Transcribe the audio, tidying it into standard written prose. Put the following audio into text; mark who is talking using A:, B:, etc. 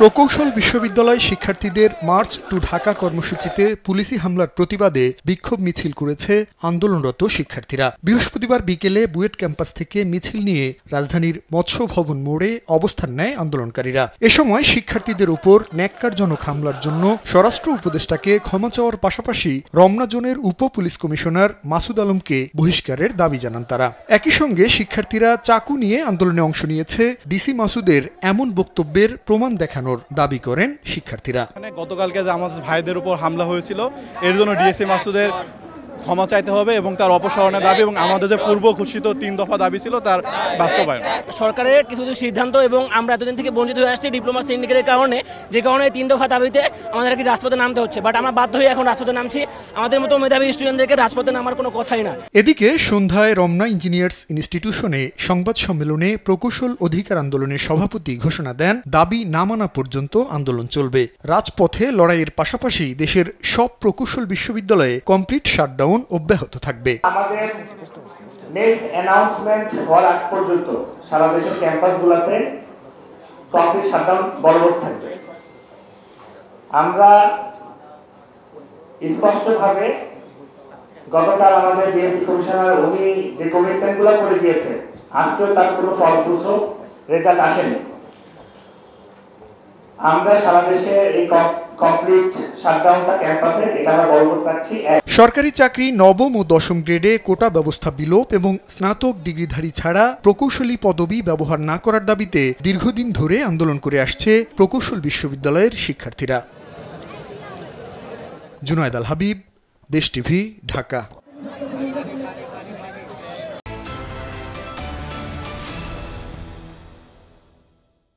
A: প্রকৌশল বিশ্ববিদ্যালয় শিক্ষার্থীদের মার্চ টু ঢাকা কর্মসূচিতে পুলিশি হামলার প্রতিবাদে বিক্ষোভ মিছিল করেছে আন্দোলনরত শিক্ষার্থীরা। বৃহস্পতিবার বিকেলে বুয়েট ক্যাম্পাস থেকে মিছিল নিয়ে রাজধানীর মৎস্য ভবন মোড়ে অবস্থান নেয় আন্দোলনকারীরা। এ সময় শিক্ষার্থীদের উপর ন্যাক্কারজনক হামলার জন্য স্বরাষ্ট্র উপদেষ্টাকে ক্ষমা চাওয়ার পাশাপাশি রমনা জোনের উপ পুলিশ কমিশনার মাসুদ আলমকে বহিষ্কারের দাবি জানান তারা। একই সঙ্গে শিক্ষার্থীরা চাকু নিয়ে আন্দোলনে অংশ নিয়েছে। ডিসি মাসুদের এমন বক্তব্যের প্রমাণ দেখানোর দাবি করেন শিক্ষার্থীরা।
B: গতকালকে যে আমাদের ভাইদের উপর হামলা হয়েছিল, এর জন্য ডিসি মাসুদের ক্ষমা চাইতে হবে এবং তার অপসারণের দাবি এবং আমাদের যে পূর্ব ঘোষিত 3 দফা দাবি ছিল তার বাস্তবায়ন।
C: সরকারের কিছু সিদ্ধান্ত এবং আমরা এতদিন থেকে বঞ্চিত হয়ে আসছি ডিপ্লোমা সিন্ডিকেটের কারণে, যে কারণে 3 দফা দাবিতে আমাদেরকে রাজপথে নামতে হচ্ছে। বাট আমরা বাধ্য হয়ে এখন রাজপথে নামছি। আমাদের মতো মেধাবী স্টুডেন্টদেরকে রাজপথে নামার কোনো কথাই না।
A: এদিকে সন্ধ্যায় রমনা ইঞ্জিনিয়ার্স ইনস্টিটিউশনে সংবাদ সম্মেলনে প্রকৌশল অধিকার আন্দোলনের সভাপতি ঘোষণা দেন, দাবি না মানা পর্যন্ত আন্দোলন চলবে। রাজপথে লড়াইয়ের পাশাপাশি দেশের সব প্রকৌশল বিশ্ববিদ্যালয়ে কমপ্লিট শাটডাউন অব্যাহত থাকবে।
D: আমাদের নেক্সট অ্যানাউন্সমেন্ট হওয়ার আগ পর্যন্ত সারা দেশের ক্যাম্পাসগুলোতে কমপ্লিট শাটডাউন বলবৎ থাকবে। আমরা স্পষ্টভাবে গতকাল আমাদের ডিএমপি কমিশনার উনি যে কমিটমেন্টগুলো করে দিয়েছে, আজকেও তার কোনো ফলপ্রসূ রেজাল্ট আসেনি। আমরা সারা দেশে এই কমপ্লিট শাটডাউনটা ক্যাম্পাসে এটা আমরা বলবৎ রাখছি।
A: সরকারি চাকরি নবম ও দশম গ্রেডে কোটা ব্যবস্থা বিলোপ এবং স্নাতক ডিগ্রিধারী ছাড়া প্রকৌশলী পদবি ব্যবহার না করার দাবিতে দীর্ঘদিন ধরে আন্দোলন করে আসছে প্রকৌশল বিশ্ববিদ্যালয়ের শিক্ষার্থীরা। জুনায়েদ আল হাবিব, দেশ টিভি, ঢাকা।